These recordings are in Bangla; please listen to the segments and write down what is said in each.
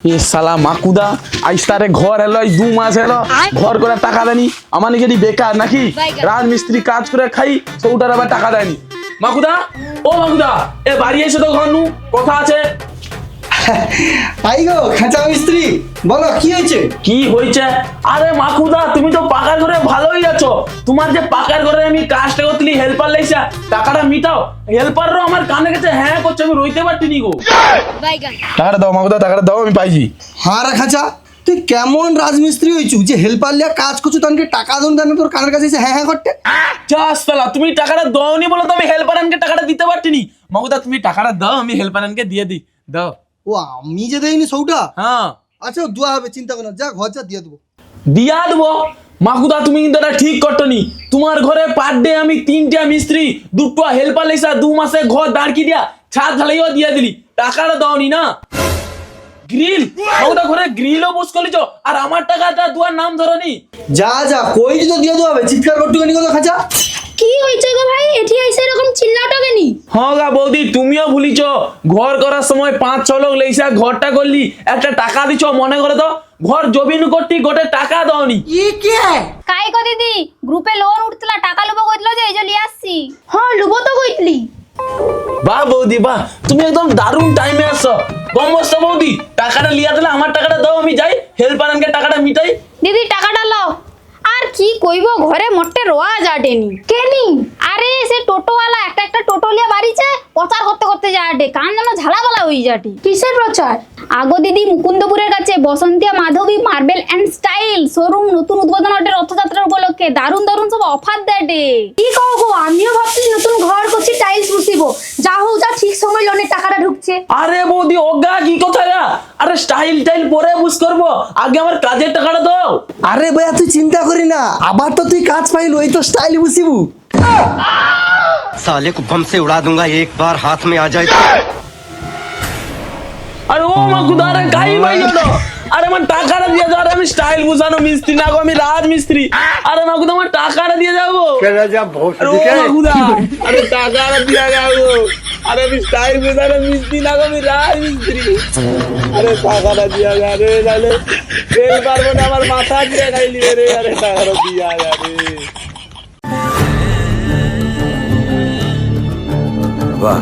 শালা মাকুদা আইস তারে ঘর এলো 2 মাস এলো ঘর করে টাকা দেনি আমার নাকি বেকার নাকি রাজমিস্ত্রি কাজ করে খাই সৌটার আবার টাকা দেয়নি মাকুদা ও মাকুদা এ বাড়ি এসে তো ঘর নু কথা আছে আই গো খাঁচা মিস্ত্রি বলো কি হয়েছে কি হয়েছে আরে মাকুদা তুমি তো পাকার ঘরে ভালোই আছো তোমার যে পাকার ঘরে আমি কাজটা করতেলি হেল্পার লাইছা টাকাটা মিটাও হেল্পারও আমার কানে কাছে হ্যাঁ করছে আমি রইতে পারতিনি গো টাকাটা দাও মাকুদা টাকাটা দাও আমি পাইছি হ্যাঁ রে খাঁচা তুই কেমন রাজমিস্ত্রি হয়েছু যে হেল্পার লিয়া কাজ করছু তনকে টাকা দন দেন তোর কানের কাছে এসে হ্যাঁ হ্যাঁ করতে জাস শালা তুমি টাকাটা দাওনি বলে তো আমি হেল্পারকে টাকাটা দিতে পারতিনি মাকুদা তুমি টাকাটা দাও আমি হেল্পারকে দিয়ে দিই দাও ও আমি যে দেইনি সৌটা হ্যাঁ আচ্ছা দোয়া হবে চিন্তা করো না যা ঘর যা দিয়ে দেবো দিয়া দেবো মাকুদা তুমি কিন্তু এটা ঠিক করতনি তোমার ঘরে পার ডে আমি 3টা মিস্ত্রি 2টো হেল্পার লাইসা 2 মাসে ঘর দাঁড়কি দিয়া ছাদ ঢালাইও দিয়া দিলি টাকাটা দাওনি না গ্রিল মাকুদা ঘরে গ্রিলও বস করিছো আর আমার টাকাটা দুয়ার নাম ধরনি যা যা কই তো দিয়ে দেবো হবে চিৎকার করতে গেলি কত খাঁচা কি হইছে গো ভাই এটি আইছে এরকম চিল্লাটা কেনি হ্যাঁ গা বৌদি তুমিও ভুলিছ ঘর করার সময় 5-6 লোক লেইসা ঘরটা করলি একটা টাকা দিছ মনে করে তো ঘর জবিন করতি গোটে টাকা দাওনি কাই কো দিদি গ্রুপে লোন উঠতলা টাকা লুবো কইতলো যে এই যে লিয়ে আসছি হ্যাঁ লুবো তো কইতলি বাহ বৌদি বাহ তুমি একদম দারুণ টাইমে আসছো বম্বস্ত বৌদি টাকাটা লিয়া দিলে আমার টাকাটা দাও আমি যাই হেল্পারকে টাকাটা মিটাই দিদি টাকাটা লও আর কি কইবো ঘরে মোটে রোয়া যাটেনি কেনি আরে সে টোটোওয়ালা একটা টোটো লিয়া বাড়িছে প্রচার করতে করতে যাটে কান যেন ঝালাপালা হই যাটি কিসের প্রচার আগো দিদি মুকুন্দপুরের কাছে বসন্তিয়া মাধবী মার্বেল এন্ড স্টাইল শোরুম নতুন উদ্বোধন হটে রথযাত্রার উপলক্ষে দারুণ দারুণ সব অফার দেটে কি কও গো আমিও ভাবছি নতুন ঘর করছি টাইলস বসিবো যা হোক যা ঠিক সময় লোনের টাকাটা ঢুকছে আরে বৌদি অগা কি কথা গা আরে স্টাইল টাইল পরে বুঝ করবো আগে আমার কাজের টাকাটা দাও আরে ভাইয়া তুই চিন্তা করি না আবার তো তুই কাজ পাইল ওই তো স্টাইল বুঝিবু साले को बम से उड़ा दूंगा एक बार हाथ में आ जाए तो। আরে ও মাকুদা আরে গাই ভাই ওটা আরে আমার টাকাটা দিয়ে যাও আরে আমি স্টাইল বুঝানো মিস্ত্রি না গো আমি রাজমিস্ত্রি আরে মাকুদা আমার টাকাটা দিয়ে যাও গো আরে ও মাকুদা আরে টাকাটা দিয়ে যাও গো আরে আমি স্টাইল বুঝানো মিস্ত্রি না গো আমি রাজমিস্ত্রি আরে টাকাটা দিয়ে যা রে নালে তেল পারবো না আমার মাথা দিয়ে খাইলি রে আরে টাকাটা দিয়ে যা রে वाह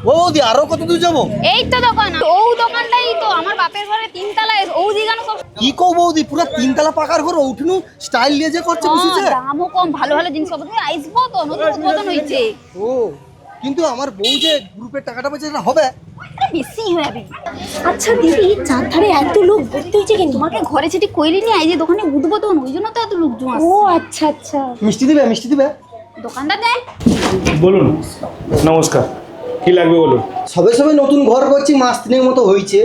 ও বৌদি আরো কত দূর যাবো এই তো দোকান ও দোকানটাই তো আমার বাপের ঘরে তিনতলায় ও দিগানো সব কি কও বৌদি পুরো 3 তলা পাকার ঘর উঠনু স্টাইল নিয়ে যে করছে বুঝিছে দামও কম ভালো ভালো জিনিস পাবো তুমি আইসবো তো নতুন উদ্বোধন হইছে ও কিন্তু আমার বউ যে গ্রুপের টাকাটা পেয়েছে এটা হবে বেশি হয়ে যাবে আচ্ছা দিদি চার ধারে এত লোক ভর্তি হয়েছে কেন তোমাকে ঘরে সেটি কইলি নি আই যে দোকানে উদ্বোধন ওই জন্য তো এত লোকজন আসছে ও আচ্ছা আচ্ছা মিষ্টি দিবে দোকানদার দেয় বলুন নমস্কার কি লাগবে বলুন সবে সবে নতুন ঘর করছি মাস 3 মতো হয়েছে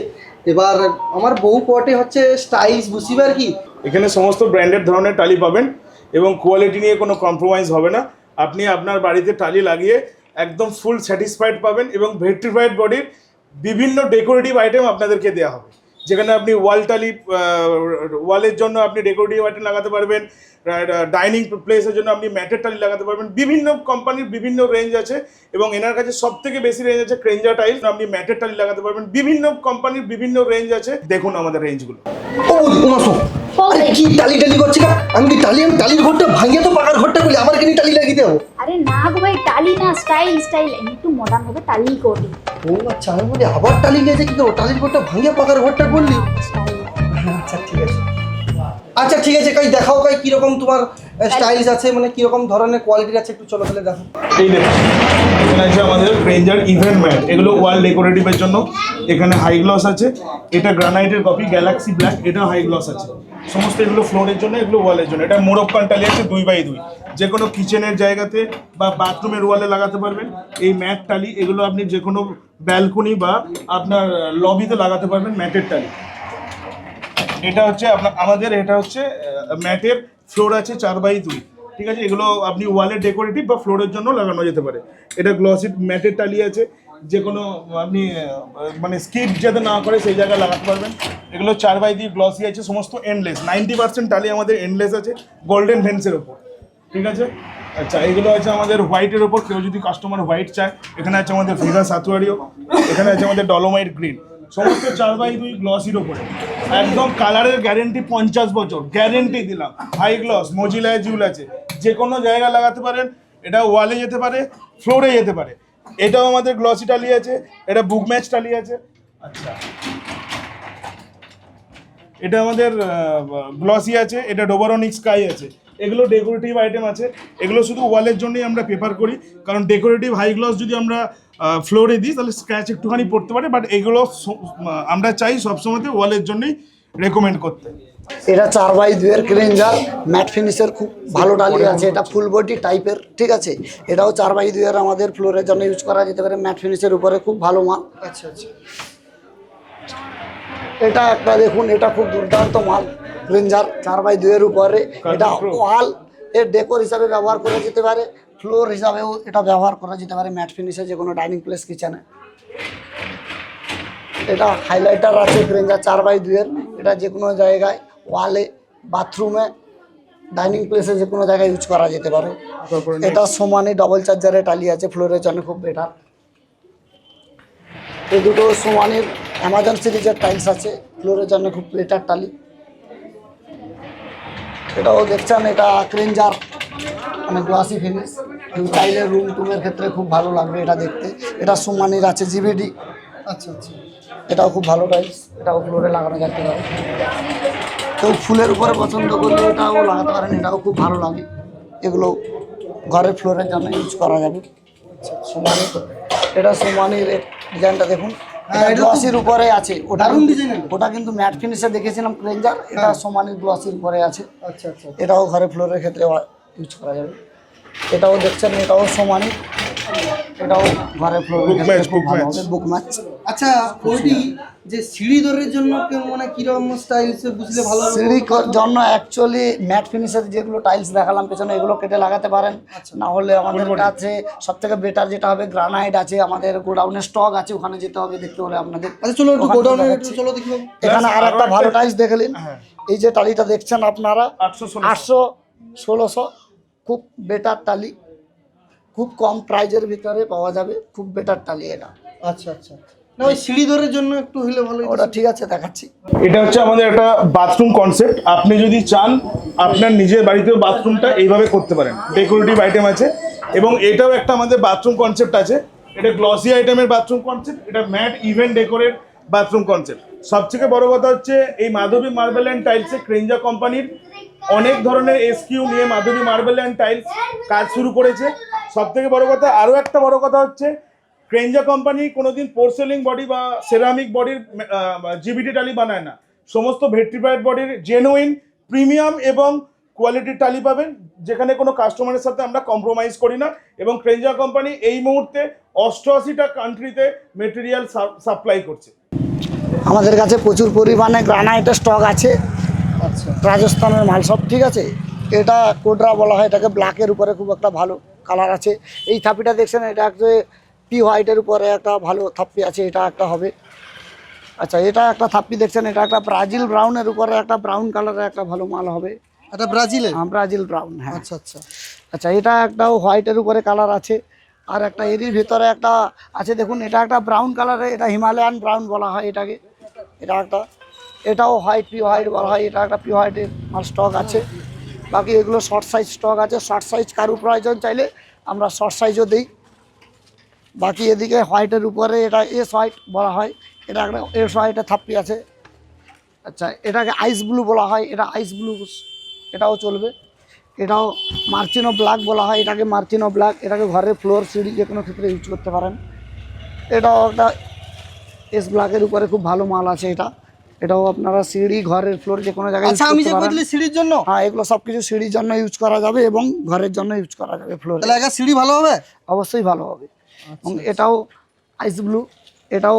এবার আমার বউ পটে হচ্ছে স্টাইলস বুঝিবে আর কি এখানে সমস্ত ব্র্যান্ডেড ধরনের টালি পাবেন এবং কোয়ালিটি নিয়ে কোনো কম্প্রোমাইজ হবে না আপনি আপনার বাড়িতে টালি লাগিয়ে একদম ফুল স্যাটিসফাইড পাবেন এবং ভেট্রিফাইড বডির বিভিন্ন ডেকোরেটিভ আইটেম আপনাদেরকে দেওয়া হবে যেখানে আপনি ওয়াল টালি ওয়ালের জন্য আপনি ডেকোরেটিভ আইটেম লাগাতে পারবেন ডাইনিং প্লেসের জন্য আপনি ম্যাটের টালি লাগাতে পারবেন বিভিন্ন কোম্পানির বিভিন্ন রেঞ্জ আছে এবং এনার কাছে সব থেকে বেশি রেঞ্জ আছে ক্রেঞ্জা টাইলস আপনি ম্যাটের টালি লাগাতে পারবেন বিভিন্ন কোম্পানির বিভিন্ন রেঞ্জ আছে দেখুন আমাদের রেঞ্জগুলো ও বৌদি ও মাসো আরে কি টালি করছি না আমি কি টালির ঘরটা ভাঙিয়ে তো পাকার ঘরটা করলি আমার কি টালি লাগিয়ে দেবো আরে না গো ভাই টালি না স্টাইল একটু মডার্ন হবে টালি করবি ও আচ্ছা আমি বলি আবার টালি নিয়ে যে কি করবো টালির ঘরটা ভাঙিয়ে পাকার ঘরটা করলি আচ্ছা ঠিক আছে কাই দেখাও কাই কিরকম তোমার স্টাইলস আছে মানে কিরকম ধরনের কোয়ালিটির আছে একটু চলো তাহলে দেখো এই দেখুন এখানে আছে আমাদের ক্রেঞ্জার ইভেন্ট ম্যাট এগুলো ওয়াল ডেকোরেটিভের জন্য এখানে হাই গ্লস আছে এটা গ্রানাইটের কপি গ্যালাক্সি ব্ল্যাক এটা হাই গ্লস আছে সমস্ত এগুলো ফ্লোরের জন্য এগুলো ওয়ালের জন্য এটা মোরক্কান টালি আছে 2x2 যে কোনো কিচেনের জায়গাতে বা বাথরুমের ওয়ালে লাগাতে পারবেন এই ম্যাট টালি এগুলো আপনি যে কোনো ব্যালকনি বা আপনার লবিতে লাগাতে পারবেন ম্যাটের টালি এটা হচ্ছে আমাদের এটা হচ্ছে ম্যাটের ফ্লোর আছে 4x2 ঠিক আছে এগুলো আপনি ওয়ালের ডেকোরেটিভ বা ফ্লোরের জন্য লাগানো যেতে পারে এটা গ্লসি ম্যাটের টালি আছে যে কোনো আপনি মানে স্কিপ যাতে না করে সেই জায়গায় লাগাতে পারবেন। এগুলো 4x2 গ্লসি আছে, সমস্ত এন্ডলেস, 90% টালি আমাদের এন্ডলেস আছে গোল্ডেন ভেন্সের ওপর, ঠিক আছে। আচ্ছা, এগুলো আছে আমাদের হোয়াইটের ওপর, কেউ যদি কাস্টমার হোয়াইট চায়, এখানে আছে আমাদের ভেগাস সাতুয়ারিও, এখানে আছে আমাদের ডলোমাইট গ্রিন, সমস্ত 4x2 গ্লসির ওপরে একদম কালারের গ্যারেন্টি 50 বছর গ্যারেন্টি দিলাম। হাই গ্লস মজিলায় জিউল আছে, যে কোনো জায়গায় লাগাতে পারেন, এটা ওয়ালে যেতে পারে, ফ্লোরে যেতে পারে। এটাও আমাদের গ্লসি টালি আছে, এটা বুক ম্যাচ টালি আছে। আচ্ছা, এটা আমাদের গ্লসি আছে, এটা ডোবারনিক স্কাই আছে। এগুলো ডেকোরেটিভ আইটেম আছে, এগুলো শুধু ওয়ালের জন্যই আমরা প্রেফার করি, কারণ ডেকোরেটিভ হাই গ্লস যদি আমরা ফ্লোরে দিই তাহলে স্ক্র্যাচ একটুখানি পড়তে পারে, বাট এগুলো আমরা চাই সবসময়তে ওয়ালের জন্যই রেকমেন্ড করতে। এটা 4x2 এর ক্রেঞ্জার ম্যাট ফিনিশের খুব ভালো টালি আছে, এটা ফুল বডি টাইপের, ঠিক আছে। এটাও 4x2 এর আমাদের ফ্লোরের জন্য ইউজ করা যেতে পারে, ম্যাট ফিনিশের উপরে খুব ভালো মাল। আচ্ছা আচ্ছা, এটা একটা দেখুন, এটা খুব দুর্দান্ত মাল, ক্রেঞ্জার 4x2 এর উপরে। এটা ওয়াল এর ডেকোর হিসাবে ব্যবহার করা যেতে পারে, ফ্লোর হিসাবেও এটা ব্যবহার করা যেতে পারে, ম্যাট ফিনিশে যে কোনো ডাইনিং প্লেস কিচেনে। এটা হাইলাইটার আছে ক্রেঞ্জার 4x2 এর, এটা যে কোনো জায়গায় ওয়ালে, বাথরুমে, ডাইনিং প্লেসে যে কোনো জায়গায় ইউজ করা যেতে পারে। এটা সমানে ডবল চার্জারের টালি আছে, ফ্লোরের জন্য খুব বেটার। এই দুটো সমানের অ্যামাজন সিরিজের টাইলস আছে, ফ্লোরের জন্য খুব বেটার টালি। এটাও দেখছেন, এটা ক্রেঞ্জার মানে গ্লসি ফিনিশ, টাইলের রুম টুমের ক্ষেত্রে খুব ভালো লাগবে এটা দেখতে। এটা সমানের আছে জিবিডি। আচ্ছা আচ্ছা, এটাও খুব ভালো টাইলস, এটাও ফ্লোরে লাগানো যেতে পারে। কেউ ফুলের উপরে পছন্দ করলে এটাও লাগাতে পারেন, এটাও খুব ভালো লাগে। এগুলো ঘরের ফ্লোরের জন্য ইউজ করা যাবে। সোমানির, এটা সোমানির ডিজাইনটা দেখুন, গ্লসির উপরে আছে, ওটা ওটা কিন্তু ম্যাট ফিনিশে দেখেছিলাম ক্রেঞ্জার, এটা সোমানির গ্লসির উপরে আছে। আচ্ছা আচ্ছা, এটাও ঘরে ফ্লোরের ক্ষেত্রে ইউজ করা যাবে। এটাও দেখছেন, এটাও সোমানি, এটাও ঘরে ফ্লোরের ক্ষেত্রে খুব ভালো হবে, বুক ম্যাচ। আচ্ছা ওইটি যে সিঁড়ি দরের জন্য মানে কিরকম স্টাইলসে বুঝলে ভালো হবে? সিঁড়ি জন্য অ্যাকচুয়ালি ম্যাট ফিনিশের যেগুলো টাইলস দেখালাম পেছনে, এগুলো কেটে লাগাতে পারেন। না হলে আমাদের কাছে সব থেকে বেটার যেটা হবে, গ্রানাইট আছে আমাদের গোডাউনের স্টক আছে, ওখানে যেতে হবে দেখতে হলে আপনাদের। আচ্ছা চলো একটু গোডাউনে চলো দেখি। এখানে আর একটা ভালো টাইলস দেখে নিন, এই যে টালিটা দেখছেন আপনারা 800-1600, খুব বেটার টালি, খুব কম প্রাইজের ভিতরে পাওয়া যাবে, খুব বেটার টালি এটা। আচ্ছা আচ্ছা, না ওই সিঁড়ি দরের জন্য একটু হলে ভালো হতো। ওটা ঠিক আছে, দেখাচ্ছি। এটা হচ্ছে আমাদের একটা বাথরুম কনসেপ্ট, আপনি যদি চান আপনার নিজের বাড়িতেও বাথরুমটা এইভাবে করতে পারেন, ডেকোরেটিভ আইটেম আছে। এবং এটাও একটা আমাদের বাথরুম কনসেপ্ট আছে, এটা গ্লসি আইটেমের বাথরুম কনসেপ্ট, এটা ম্যাট ইভেন্ট ডেকোরের বাথরুম কনসেপ্ট। সবথেকে বড় কথা হচ্ছে এই মাধবী মার্বেল অ্যান্ড টাইলসে ক্রেঞ্জা কোম্পানির অনেক ধরনের এসকিউ নিয়ে মাধবী মার্বেল অ্যান্ড টাইলস কাজ শুরু করেছে। সবথেকে বড় কথা, আরও একটা বড় কথা হচ্ছে ক্রেঞ্জা কোম্পানি কোনোদিন পোর্সেলিং বডি বা সেরামিক বডির জিবিটি টালি বানায় না, সমস্ত ভেট্রিফাইড বডির জেনুইন প্রিমিয়াম এবং কোয়ালিটির টালি পাবেন, যেখানে কোনো কাস্টমারের সাথে আমরা কম্প্রোমাইজ করি না। এবং ক্রেঞ্জা কোম্পানি এই মুহূর্তে 88টা কান্ট্রিতে মেটেরিয়াল সাপ্লাই করছে। আমাদের কাছে প্রচুর পরিমাণে গ্রানাইটের স্টক আছে, আচ্ছা রাজস্থানের মাল সব, ঠিক আছে। এটা কোডরা বলা হয়, এটাকে ব্ল্যাকের উপরে খুব একটা ভালো কালার আছে। এই থাপিটা দেখছেন, এটা একটা পি হোয়াইটের উপরে একটা ভালো থাপ্পি আছে, এটা একটা হবে। আচ্ছা, এটা একটা থাপ্পি দেখছেন, এটা একটা ব্রাজিল ব্রাউনের উপরে একটা ব্রাউন কালারের একটা ভালো মাল হবে। এটা ব্রাজিলের? হ্যাঁ, ব্রাজিল ব্রাউন, হ্যাঁ। আচ্ছা আচ্ছা আচ্ছা, এটা একটাও হোয়াইটের উপরে কালার আছে, আর একটা এরই ভিতরে একটা আছে দেখুন, এটা একটা ব্রাউন কালারে, এটা হিমালয়ান ব্রাউন বলা হয় এটাকে। এটা একটা, এটাও হোয়াইট, পি হোয়াইট বলা হয়, এটা একটা পি হোয়াইটের মাল স্টক আছে। বাকি এগুলো শর্ট সাইজ স্টক আছে, শর্ট সাইজ কারু প্রয়োজন চাইলে আমরা শর্ট সাইজও দিই। বাকি এদিকে হোয়াইটের উপরে এটা এস হোয়াইট বলা হয়, এটা একটা এস হোয়াইটের থাপ্পি আছে। আচ্ছা, এটাকে আইস ব্লু বলা হয়, এটা আইস ব্লু, এটাও চলবে। এটাও মার্চিনো ব্ল্যাক বলা হয়, এটাকে মার্চিনো ব্ল্যাক, এটাকে ঘরের ফ্লোর সিঁড়ি যে কোনো ক্ষেত্রে ইউজ করতে পারেন। এটাও একটা এস ব্ল্যাকের উপরে খুব ভালো মাল আছে এটা। এটাও আপনারা সিঁড়ি, ঘরের ফ্লোর যে কোনো জায়গায় ইউজ আচ্ছা, আমি যে করতে পারেন। বললি সিঁড়ির জন্য? হ্যাঁ, এগুলো সব কিছু সিঁড়ির জন্য ইউজ করা যাবে এবং ঘরের জন্য ইউজ করা যাবে ফ্লোরে। তাহলে একটা সিঁড়ি ভালো হবে? অবশ্যই ভালো হবে। এবং এটাও আইস ব্লু, এটাও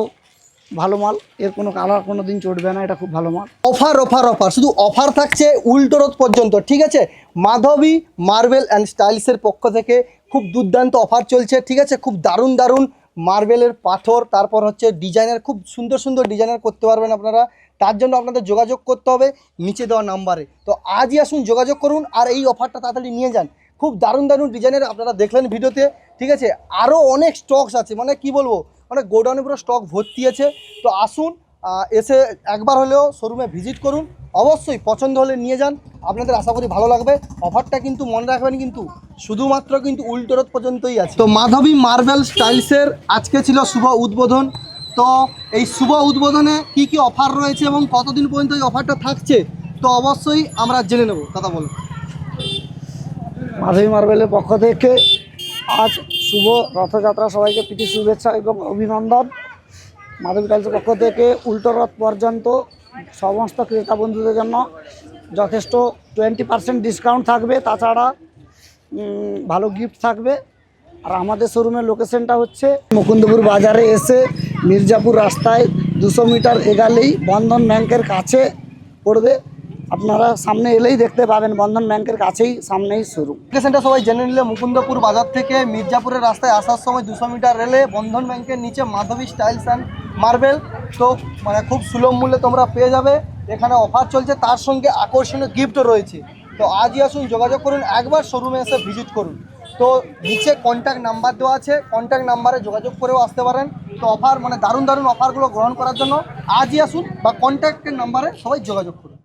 ভালো মাল, এর কোনো কালার কোনো দিন চটবে না, এটা খুব ভালো মাল। অফার অফার অফার, শুধু অফার থাকছে উল্টো রোদ পর্যন্ত, ঠিক আছে। মাধবী মার্বেল অ্যান্ড স্টাইলসের পক্ষ থেকে খুব দুর্দান্ত অফার চলছে, ঠিক আছে। খুব দারুণ দারুণ মার্বেলের পাথর, তারপর হচ্ছে ডিজাইনের, খুব সুন্দর সুন্দর ডিজাইনার করতে পারবেন আপনারা। তার জন্য আপনাদের যোগাযোগ করতে হবে নিচে দেওয়া নাম্বারে। তো আজই আসুন, যোগাযোগ করুন আর এই অফারটা তাড়াতাড়ি নিয়ে যান। খুব দারুণ দারুণ ডিজাইনের আপনারা দেখলেন ভিডিওতে, ঠিক আছে। আরও অনেক স্টকস আছে, মানে কি বলবো, মানে গোডাউনে পুরো স্টক ভর্তি আছে। তো আসুন, এসে একবার হলেও শোরুমে ভিজিট করুন, অবশ্যই পছন্দ হলে নিয়ে যান, আপনাদের আশা করি ভালো লাগবে। অফারটা কিন্তু মনে রাখবেন, কিন্তু শুধুমাত্র কিন্তু উল্টো রোড পর্যন্তই আছে। তো মাধবী মার্বেল স্টাইলসের আজকে ছিল শুভ উদ্বোধন। তো এই শুভ উদ্বোধনে কি কি অফার রয়েছে এবং কতদিন পর্যন্ত এই অফারটা থাকছে, তো অবশ্যই আমরা জেনে নেব। কথা বলো। মাধবী মার্বেলের পক্ষ থেকে আজ শুভ রথযাত্রা, সবাইকে প্রীতি শুভেচ্ছা এবং অভিনন্দন। মাধবী টাইলসের পক্ষ থেকে উল্টো রথ পর্যন্ত সমস্ত ক্রেতা বন্ধুদের জন্য যথেষ্ট 20% ডিসকাউন্ট থাকবে, তাছাড়া ভালো গিফট থাকবে। আর আমাদের শোরুমের লোকেশনটা হচ্ছে মুকুন্দপুর বাজারে এসে মির্জাপুর রাস্তায় 200 মিটার এগালেই বন্ধন ব্যাংকের কাছে পড়বে। আপনারা সামনে এলেই দেখতে পাবেন, বন্ধন ব্যাংকের কাছেই সামনেই শোরুম। লোকেশনটা সবাই জেনে নিলে, মুকুন্দপুর বাজার থেকে মির্জাপুরের রাস্তায় আসার সময় 200 মিটার রেলে বন্ধন ব্যাংকের নিচে মাধবী স্টাইলস অ্যান্ড মার্বেল। তো মানে খুব সুলভ মূল্যে তোমরা পেয়ে যাবে। এখানে অফার চলছে, তার সঙ্গে আকর্ষণীয় গিফটও রয়েছে। তো আজই আসুন, যোগাযোগ করুন, একবার শোরুমে এসে ভিজিট করুন। তো নিচে কন্ট্যাক্ট নাম্বার দেওয়া আছে, কন্ট্যাক্ট নাম্বারে যোগাযোগ করেও আসতে পারেন। তো অফার, মানে দারুণ দারুণ অফারগুলো গ্রহণ করার জন্য আজই আসুন বা কন্ট্যাক্টের নাম্বারে সবাই যোগাযোগ করুন।